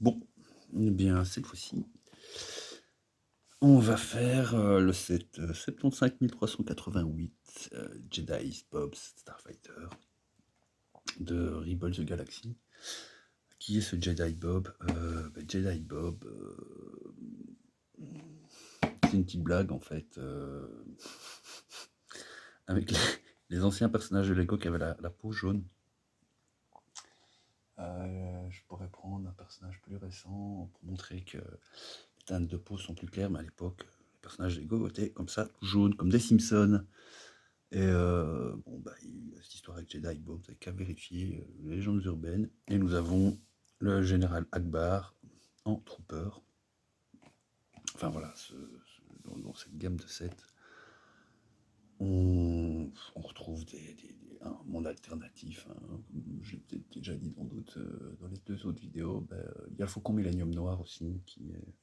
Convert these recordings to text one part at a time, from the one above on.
Bon, eh bien, cette fois-ci, on va faire le set 75 388 Jedi Bob Starfighter de Rebel the Galaxy. Qui est ce Jedi Bob? Jedi Bob, c'est une petite blague en fait, avec les anciens personnages de Lego qui avaient la peau jaune. Je pourrais prendre un personnage plus récent pour montrer que les teintes de peau sont plus claires, mais à l'époque, les personnages Lego étaient comme ça, tout jaunes, comme des Simpsons. Et il y a cette histoire avec Jedi Bob, vous n'avez qu'à vérifier les légendes urbaines. Et nous avons le général Akbar en trooper. Enfin voilà, dans cette gamme de sets, on retrouve un monde alternatif. Hein. J'ai peut-être déjà dit dans les 2 autres vidéos. Il y a le Faucon Millenium Noir aussi, qui est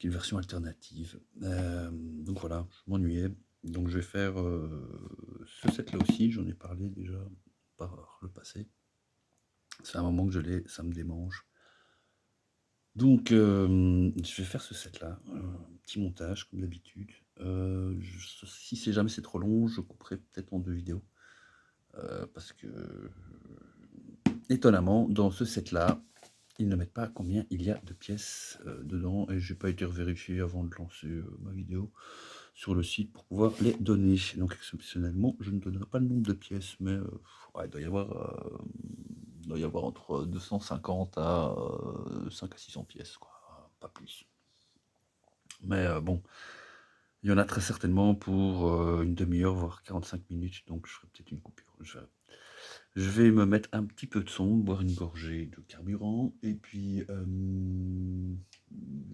une version alternative. Donc voilà, je m'ennuyais. Donc je vais faire ce set-là aussi, j'en ai parlé déjà par le passé. C'est un moment que je l'ai, ça me démange. Donc je vais faire ce set-là, un petit montage comme d'habitude. Si jamais c'est trop long, je couperai peut-être en 2 vidéos. Parce que, étonnamment, dans ce set-là, ils ne mettent pas combien il y a de pièces dedans. Et j'ai pas été vérifié avant de lancer ma vidéo sur le site pour pouvoir les donner. Donc exceptionnellement, je ne donnerai pas le nombre de pièces, mais il doit y avoir entre 250 à 5 à 600 pièces, quoi, pas plus. Mais bon, il y en a très certainement pour une demi-heure, voire 45 minutes, donc je ferai peut-être une coupure. Je vais me mettre un petit peu de son, boire une gorgée de carburant, et puis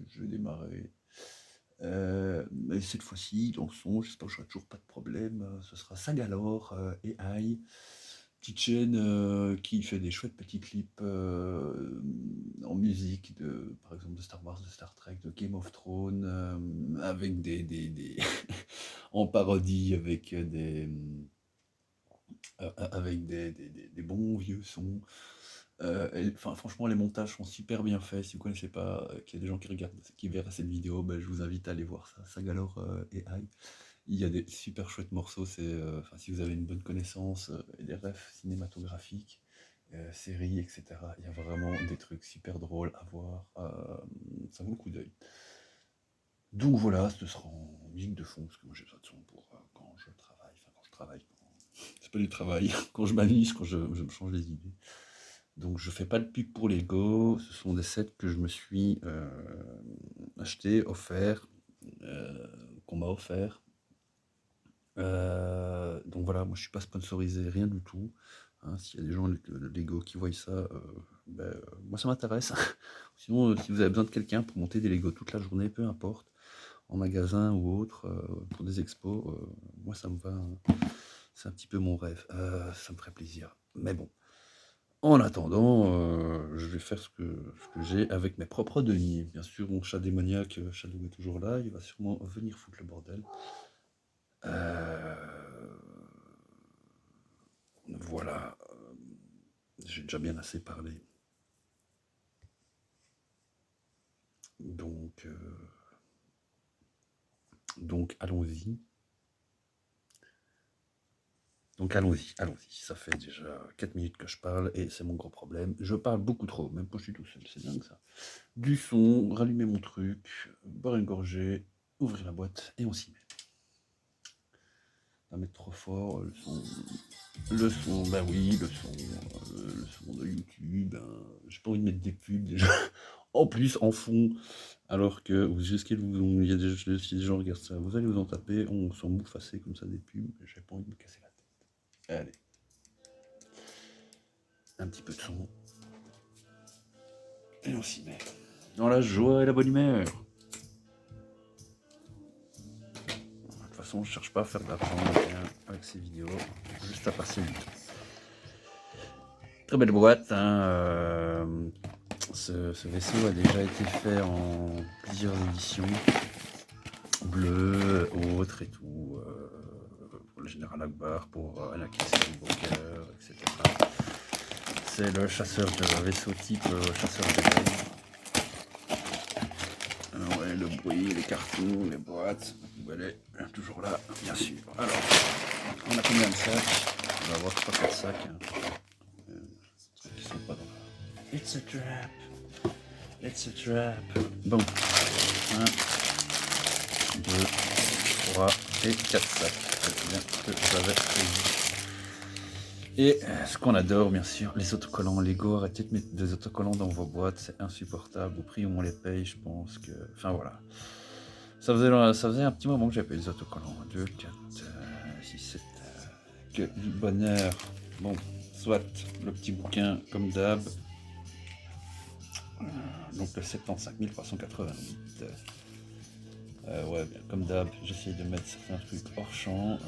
je vais démarrer. Et cette fois-ci, dans le son, j'espère que je n'aurai toujours pas de problème. Ce sera Sagalore et AI, petite chaîne qui fait des chouettes petits clips en musique, par exemple de Star Wars, de Star Trek, de Game of Thrones, avec des en parodie, avec des bons vieux sons. Franchement, les montages sont super bien faits. Si vous ne connaissez pas, qu'il y a des gens qui verraient cette vidéo, je vous invite à aller voir ça. Sagalore et AI. Il y a des super chouettes morceaux. Si vous avez une bonne connaissance et des refs cinématographiques, séries, etc., il y a vraiment des trucs super drôles à voir. Ça vaut le coup d'œil. Donc voilà, ce sera en musique de fond, parce que moi j'ai besoin de son pour quand je travaille. C'est pas du travail, quand je m'amuse, quand je me change les idées. Donc je fais pas de pub pour Lego, ce sont des sets que je me suis acheté, offert, qu'on m'a offert. Donc voilà, moi je suis pas sponsorisé, rien du tout. Hein, s'il y a des gens de Lego qui voient ça, moi ça m'intéresse. Sinon, si vous avez besoin de quelqu'un pour monter des Lego toute la journée, peu importe, en magasin ou autre, pour des expos, moi ça me va. C'est un petit peu mon rêve, ça me ferait plaisir. Mais bon, en attendant, je vais faire ce que j'ai avec mes propres deniers. Bien sûr, mon chat démoniaque, Shadow est toujours là, il va sûrement venir foutre le bordel. Voilà, j'ai déjà bien assez parlé. Donc allons-y. Donc allons-y. Ça fait déjà 4 minutes que je parle et c'est mon gros problème. Je parle beaucoup trop, même quand je suis tout seul, c'est dingue ça. Du son, rallumer mon truc, boire une gorgée, ouvrir la boîte et on s'y met. Pas mettre trop fort, le son de YouTube. J'ai pas envie de mettre des pubs déjà. En plus, en fond, alors que il y a si des gens regardent ça, vous allez vous en taper, on s'en bouffe assez comme ça des pubs. J'ai pas envie de me casser la tête. Allez, un petit peu de son. Et on s'y met. Dans la joie et la bonne humeur. De toute façon, je cherche pas à faire de l'argent avec ces vidéos, juste à passer du temps. Très belle boîte, hein. Ce vaisseau a déjà été fait en plusieurs éditions, bleu, autres et tout, pour le général Akbar, pour Anakin Skywalker, etc. C'est le chasseur de vaisseau type chasseur de bruit, les cartons, les boîtes. Elle est toujours là, bien sûr. Alors, on a combien de sacs? On va avoir 3-4 sacs. Qui sont pas dans. It's a trap. It's a trap. Bon. 1, 2, 3 et 4 sacs. C'est bien que j'avais prévu. Et ce qu'on adore, bien sûr, les autocollants Lego. Arrêtez de mettre des autocollants dans vos boîtes, c'est insupportable. Au prix où on les paye, je pense que. Enfin voilà. Ça faisait un petit moment que j'avais pas eu des autocollants. 2, 4, 6, 7. Que du bonheur. Bon, soit le petit bouquin comme d'hab. Donc le 75 388. Ouais, bien, comme d'hab, j'essaye de mettre certains trucs hors champ.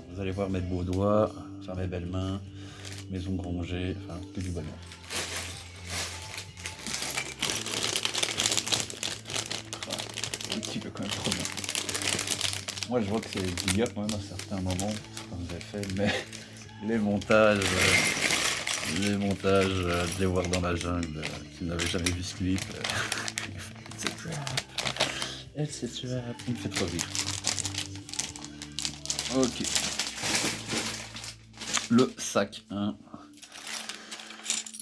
Vous allez voir mes beaux doigts, enfin mes belles mains, mes ongles rongés, enfin que du bonheur. Un petit peu quand même trop bien. Moi je vois que c'est des gigas quand même à certains moments, comme j'ai fait, mais les montages, de les voir dans la jungle, qui n'avaient jamais vu ce clip, etc. Il me fait trop rire. Ok. Le sac 1.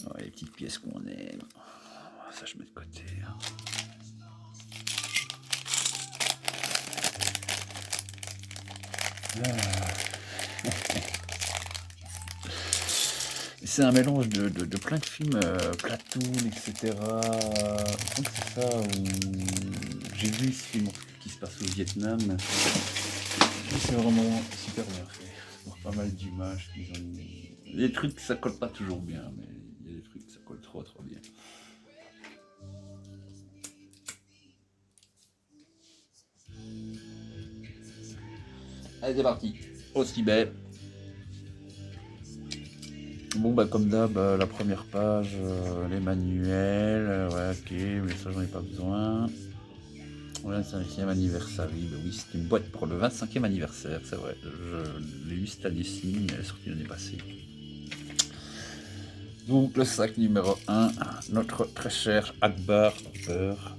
Ouais, les petites pièces qu'on aime. Ça, je mets de côté. C'est un mélange de plein de films, Platoon, etc. Je pense que c'est ça où j'ai vu ce film qui se passe au Vietnam. C'est vraiment super bien fait. Pour pas mal d'images qu'ils ont. Les trucs, ça colle pas toujours bien, mais il y a des trucs, ça colle trop bien. Allez, c'est parti. Au Tibet. Bon, bah, comme d'hab, la première page, les manuels, ouais, ok, mais ça, j'en ai pas besoin. Le 25e anniversaire, oui, c'est une boîte pour le 25e anniversaire, c'est vrai. Je l'ai eu cette année-ci, elle est sortie l'année passée. Donc, le sac numéro 1, notre très cher Akbar beurre.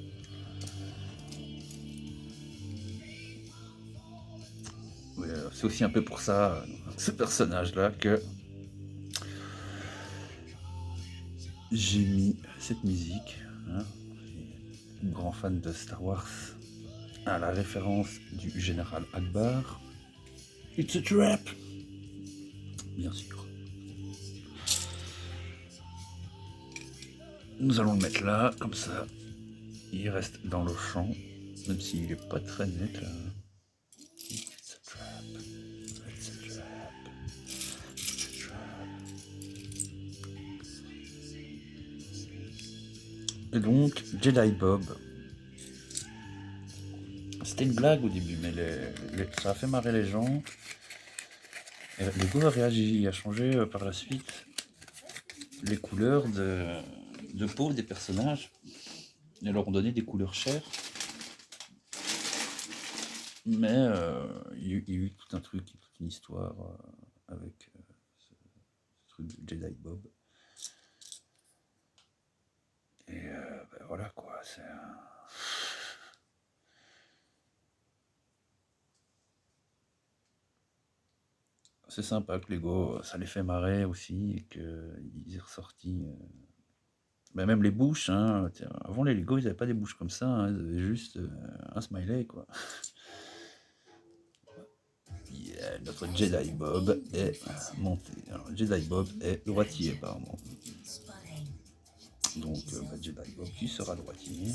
C'est aussi un peu pour ça, ce personnage-là, que j'ai mis cette musique. Hein. Grand fan de Star Wars, à la référence du général Akbar. It's a trap! Bien sûr. Nous allons le mettre là, comme ça, il reste dans le champ, même s'il n'est pas très net là. It's a trap. It's a trap. It's a trap. Et donc, Jedi Bob. C'était une blague au début, mais ça a fait marrer les gens. Et Lego a réagi, a changé par la suite les couleurs de peau des personnages. Ils leur ont donné des couleurs chères. Mais il y a eu tout un truc, toute une histoire avec ce truc de Jedi Bob. Et ben voilà quoi, c'est sympa que Lego, ça les fait marrer aussi et qu'ils aient ressorti. Ben même les bouches, hein. Avant les Lego, ils n'avaient pas des bouches comme ça, hein, ils avaient juste un smiley quoi. Yeah, notre Jedi Bob est monté. Alors, Jedi Bob est droitier apparemment. Donc Jedi Bob qui sera droitier.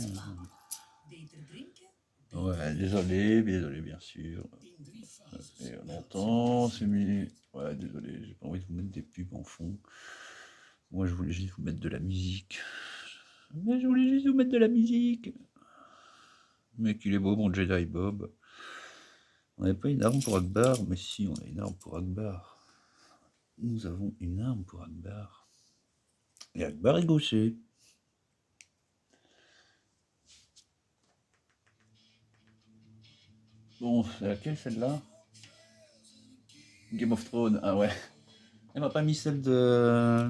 Ouais, désolé bien sûr. Et on entend, c'est mis. Ouais, désolé, j'ai pas envie de vous mettre des pubs en fond. Moi, je voulais juste vous mettre de la musique. Mais qu'il est beau, mon Jedi Bob. On n'avait pas une arme pour Akbar, mais si, on a une arme pour Akbar. Nous avons une arme pour Akbar. Et Akbar est gaucher. Bon, c'est laquelle celle-là? Game of Thrones, ah ouais. Elle m'a pas mis celle de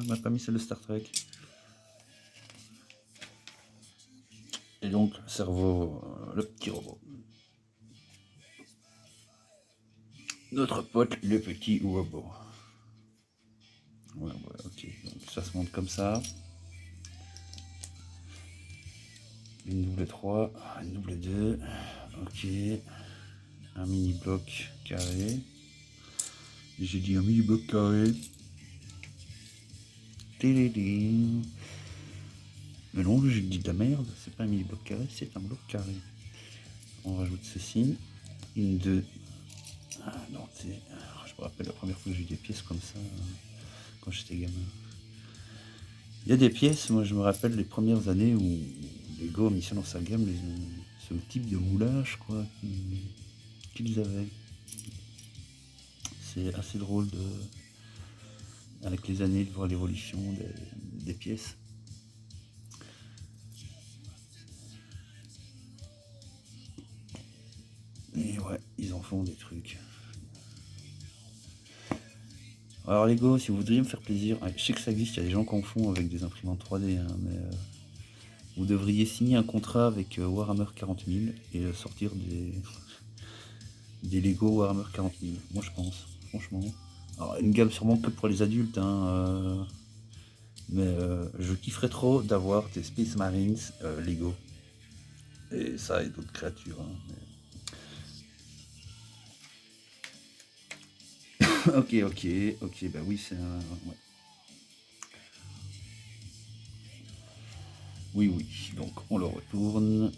Star Trek. Et donc, cerveau, le petit robot. Notre pote, le petit robot. Ouais, ok. Donc ça se monte comme ça. Une double 3, une double 2. Ok. Un mini bloc carré. J'ai dit un mini bloc carré. Télédé. Mais non, j'ai dit de la merde. C'est pas un mini bloc carré, c'est un bloc carré. On rajoute ceci. Une 2. Ah non, je me rappelle la première fois que j'ai eu des pièces comme ça quand j'étais gamin. Il y a des pièces, moi je me rappelle les premières années où Lego a mis ça dans sa gamme, ce type de moulage quoi qu'ils avaient. C'est assez drôle avec les années de voir l'évolution des pièces. Et ouais, ils en font des trucs. Alors Lego, si vous voudriez me faire plaisir, je sais que ça existe, il y a des gens qui en font avec des imprimantes 3D, hein, mais vous devriez signer un contrat avec Warhammer 40 000 et sortir des Lego Warhammer 40 000. Moi je pense, franchement. Alors une gamme sûrement que pour les adultes, hein, mais je kifferais trop d'avoir des Space Marines Lego. Et ça et d'autres créatures. Hein, mais... ok, bah oui, c'est un... Ouais. Oui, donc on le retourne.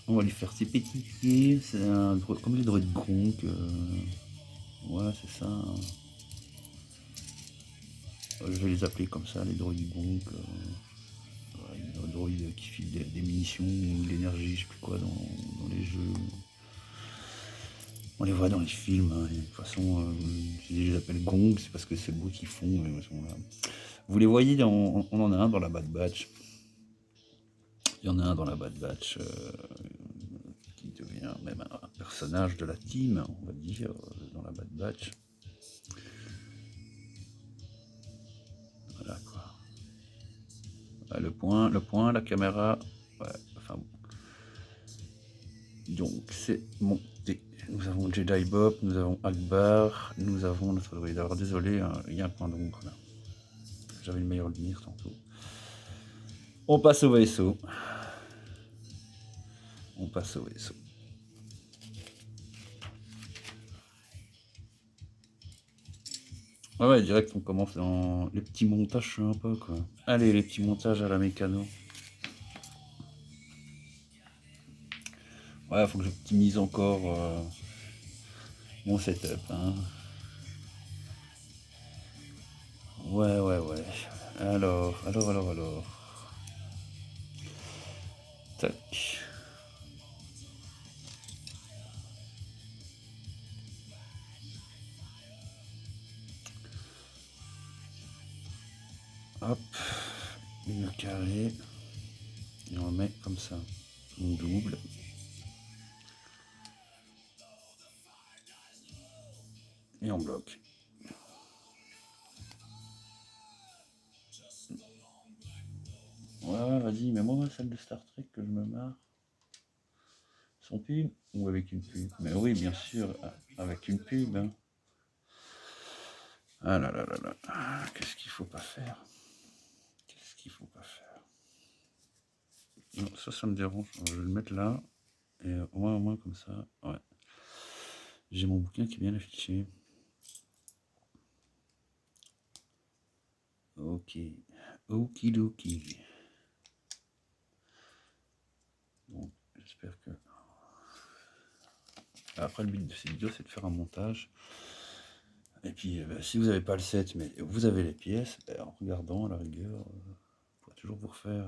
On va lui faire ses petits pieds, c'est un comme les droïdes Gronk. Ouais, c'est ça. Je vais les appeler comme ça, les droïdes Gronk. Les droïdes qui filent des munitions ou de l'énergie, je sais plus quoi, dans les jeux. On les voit dans les films, hein, de toute façon, je les appelle Gong, c'est parce que c'est le bruit qu'ils font. Vous les voyez, on en a un dans la Bad Batch. Il y en a un dans la Bad Batch qui devient même un personnage de la team, on va dire, dans la Bad Batch. Voilà quoi. Le point, la caméra. Ouais, enfin bon. Donc c'est monté. Nous avons Jedi Bob, nous avons Akbar, nous avons notre droïde. Alors désolé, hein, il y a un point d'ombre là. J'avais une meilleure lumière tantôt. On passe au vaisseau. Ouais, direct on commence dans les petits montages sympas quoi. Allez, les petits montages à la mécano. Ouais, faut que j'optimise encore mon setup. Hein. Ouais. Alors. Tac. Hop. Une carré. Et on met comme ça. On double. Et on bloque. Ouais, vas-y, mets-moi ma salle de Star Trek que je me marre. Sans pub ou avec une pub? Mais oui, bien sûr, avec une pub. Hein. Ah là. Qu'est-ce qu'il faut pas faire? Non, ça me dérange. Je vais le mettre là. Et au moins comme ça. Ouais. J'ai mon bouquin qui est bien affiché. Ok. Okidoki. Bon, j'espère que... Après, le but de cette vidéo, c'est de faire un montage. Et puis, si vous n'avez pas le set, mais vous avez les pièces, en regardant, à la rigueur, vous pourrez toujours vous refaire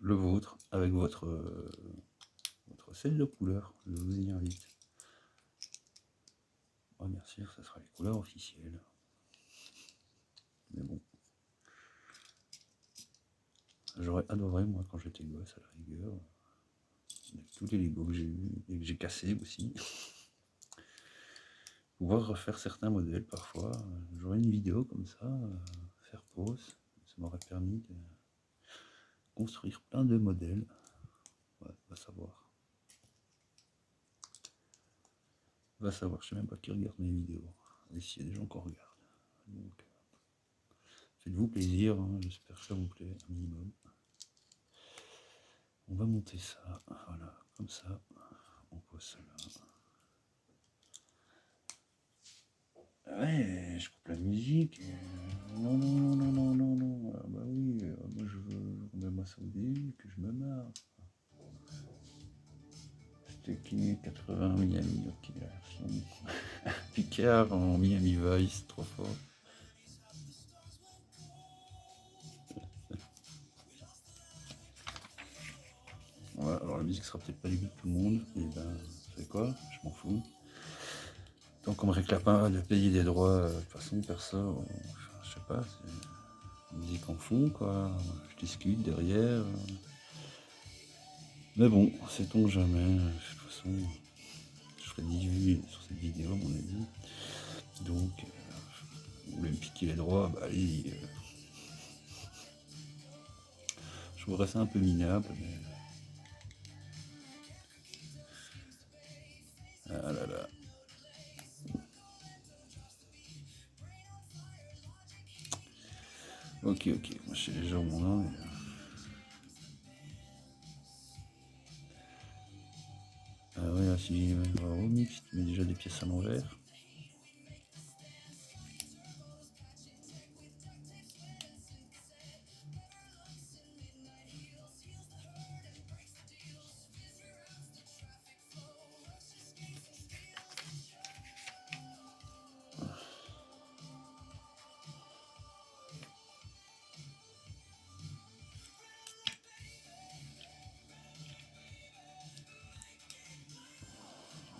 le vôtre avec votre set de couleurs. Je vous y invite. Oh, bien sûr, ça sera les couleurs officielles. Mais bon. J'aurais adoré, moi, quand j'étais gosse, à la rigueur, avec tous les Lego que j'ai eu et que j'ai cassés aussi. Pouvoir refaire certains modèles parfois. J'aurais une vidéo comme ça, faire pause. Ça m'aurait permis de construire plein de modèles. Ouais, va savoir. Va savoir, je sais même pas qui regarde mes vidéos. Et s'il y a des gens qui regardent. Donc, faites-vous plaisir, hein, j'espère que ça vous plaît un minimum. On va monter ça, voilà, comme ça. On pose ça là. Ouais, je coupe la musique. Non, non, non, non, non, non. Ah bah oui, moi je veux remets-moi ça au début, que je me marre. C'était qui 80 Miami, ok, la version Picard en Miami Vice, trop fort. Ouais, alors la musique sera peut-être pas du goût de tout le monde, et ben, c'est quoi, je m'en fous. Tant qu'on me réclame pas de payer des droits, de toute façon, perso, je sais pas, c'est musique en fond, quoi. Je discute derrière. Mais bon, sait-on jamais. De toute façon, je ferai 10 vues sur cette vidéo, à mon avis. Donc, vous voulez me piquer les droits, bah allez. Je trouverais ça un peu minable, mais. Ah là là. Ok, moi je sais déjà où on en est. Ah ouais, là, si on va remix, tu mets déjà des pièces à l'envers.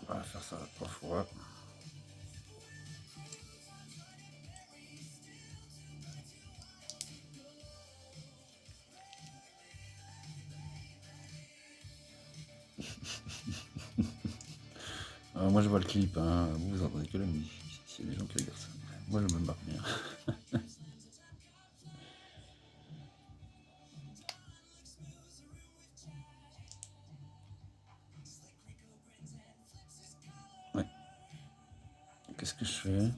On va faire ça 3 fois. Moi je vois le clip, hein. Vous entendez que la musique, s'il y a des gens qui regardent ça. Moi je me marre bien. Ouais. Qu'est-ce que je fais?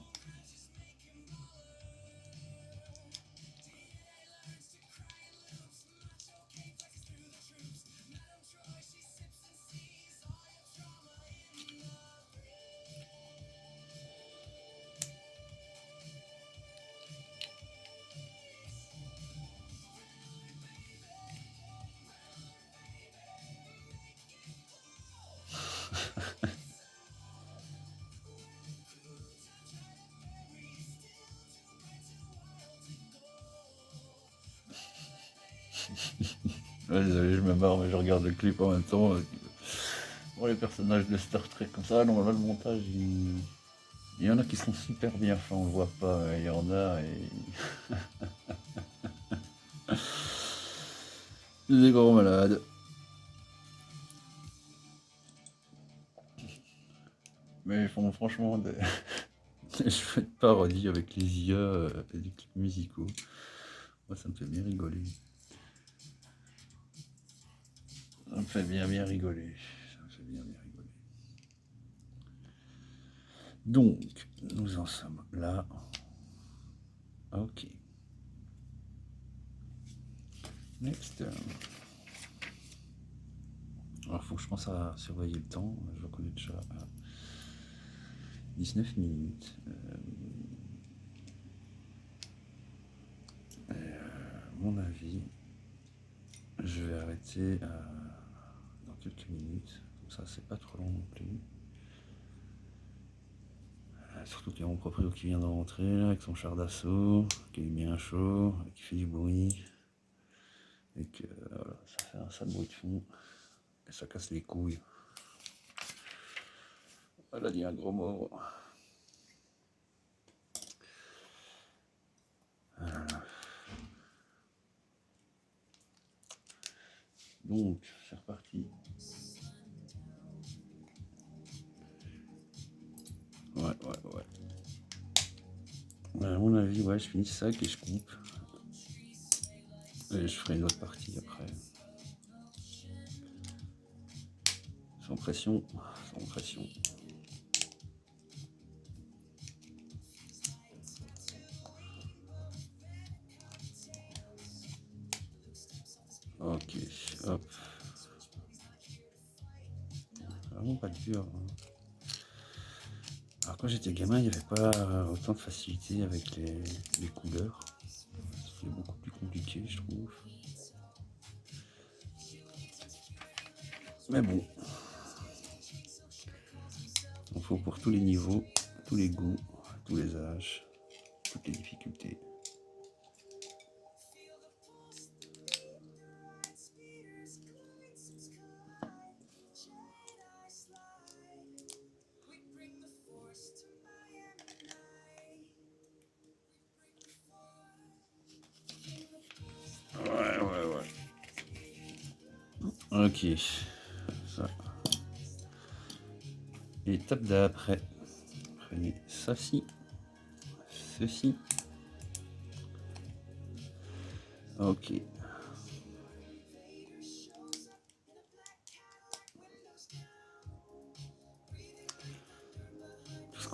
Ouais, désolé, je me marre, mais je regarde le clip en même temps. Pour les personnages de Star Trek comme ça, normalement le montage, il y en a qui sont super bien faits, on le voit pas. Il y en a et. Des gros malades. Mais ils font franchement des. Je fais de parodie avec les IA et des clips musicaux. Moi, ça me fait bien rigoler. Ça me fait bien rigoler. Ça me fait bien rigoler. Donc, nous en sommes là. Ok. Next. Alors, faut que je pense à surveiller le temps. Je reconnais déjà à 19 minutes. À mon avis, je vais arrêter dans quelques minutes. Comme ça, c'est pas trop long non plus. Surtout qu'il y a mon proprio qui vient de rentrer là, avec son char d'assaut, qui est bien chaud, qui fait du bruit. Et que voilà, ça fait un sale bruit de fond. Et ça casse les couilles. Elle a dit un gros mot. Voilà. Donc, c'est reparti. Ouais. À mon avis, ouais, je finis ça et je coupe. Et je ferai une autre partie après. pression, sans pression. Ok, hop. Vraiment pas dur. Hein. Alors quand j'étais gamin, il n'y avait pas autant de facilité avec les couleurs. C'est beaucoup plus compliqué, je trouve. Mais bon, il faut pour tous les niveaux, tous les goûts, tous les âges, toutes les difficultés. Ouais. Ok. Ça. Étape d'après. Prenez ceci. Ceci. Ok. Tout ce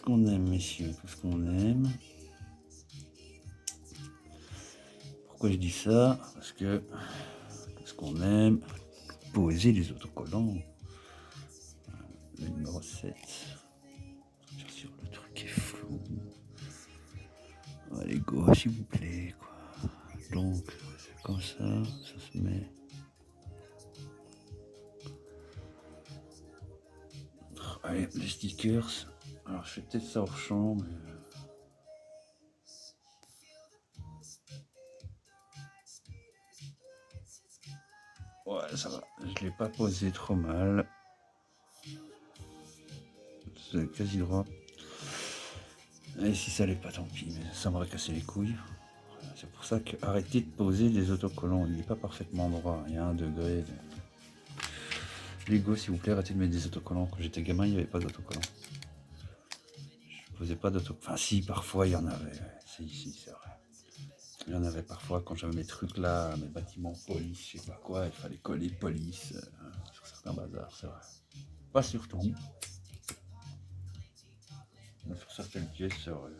qu'on aime, messieurs, tout ce qu'on aime. Pourquoi je dis ça? Parce que tout ce qu'on aime, poser les autocollants. Le numéro 7. Bien sûr, le truc est flou. Allez, go, s'il vous plaît, quoi. Donc, comme ça se met. Allez, les stickers. Alors, je fais peut-être ça hors champ, mais. Ouais, ça va. Je l'ai pas posé trop mal. C'est quasi droit. Et si ça l'est pas, tant pis, mais ça m'aurait cassé les couilles. C'est pour ça que arrêtez de poser des autocollants. Il n'est pas parfaitement droit. Il y a 1 degré. Lego, s'il vous plaît, arrêtez de mettre des autocollants. Quand j'étais gamin, il n'y avait pas d'autocollants. Je posais pas d'autocollants. Enfin, si, parfois, il y en avait. Si, c'est vrai. Il y en avait parfois quand j'avais mes trucs là, mes bâtiments police, je sais pas quoi, il fallait coller police sur certains bazars, c'est vrai. Pas sur tout. Mais sur certaines pièces, c'est vrai.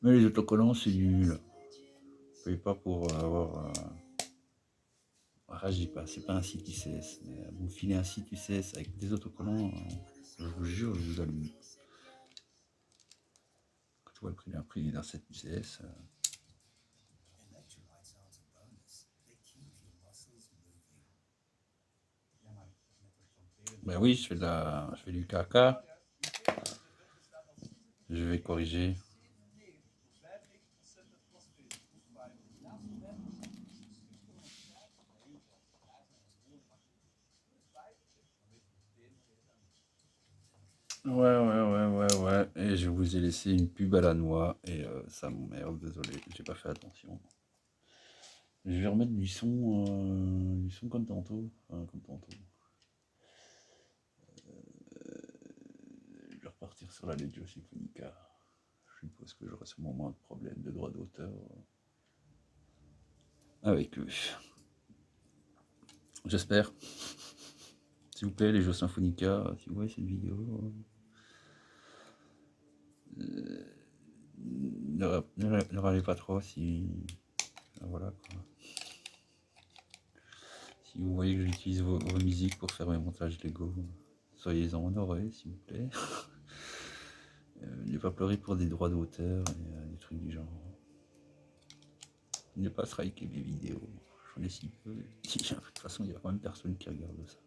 Mais les autocollants, c'est nul. Vous payez pas pour avoir. Je dis pas, c'est pas un site UCS, mais vous me filez un site UCS avec des autocollants, je vous jure, je vous allume. Quand tu vois le prix d'un set UCS. Ben oui, je fais du caca. Je vais corriger. Ouais. Et je vous ai laissé une pub à la noix et ça m'emmerde, désolé, j'ai pas fait attention. Je vais remettre du son comme tantôt. Enfin, comme tantôt. Je vais repartir sur la Legio Symphonica. Je suppose que j'aurai sûrement moins de problèmes de droit d'auteur avec eux. J'espère. S'il vous plaît, les jeux Symphonica, si vous voyez cette vidéo, ne râlez pas trop si. Voilà quoi. Si vous voyez que j'utilise vos musiques pour faire mes montages Lego, soyez-en honorés, s'il vous plaît. Ne pas pleurer pour des droits d'auteur et des trucs du genre. Ne pas striker mes vidéos. J'en ai si peu. De toute façon, il y a quand même personne qui regarde ça.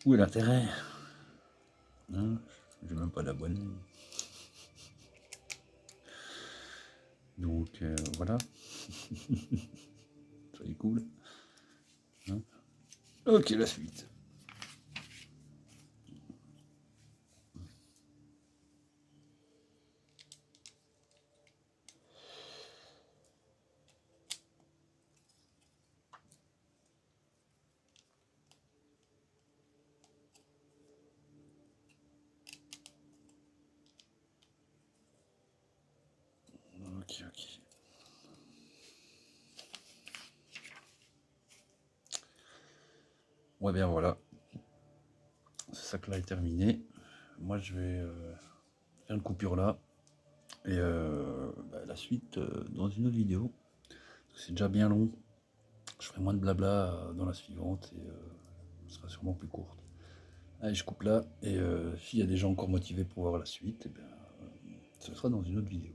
Où est l'intérêt? Hein, j'ai même pas d'abonnés. Donc voilà. Soyez cool. Hein, ok, la suite. Ok. Ouais, bien voilà, ce sac-là est terminé. Moi, je vais faire une coupure là, et la suite dans une autre vidéo. C'est déjà bien long. Je ferai moins de blabla dans la suivante, et ce sera sûrement plus courte. Allez, je coupe là, et s'il y a des gens encore motivés pour voir la suite, eh bien, ce sera dans une autre vidéo.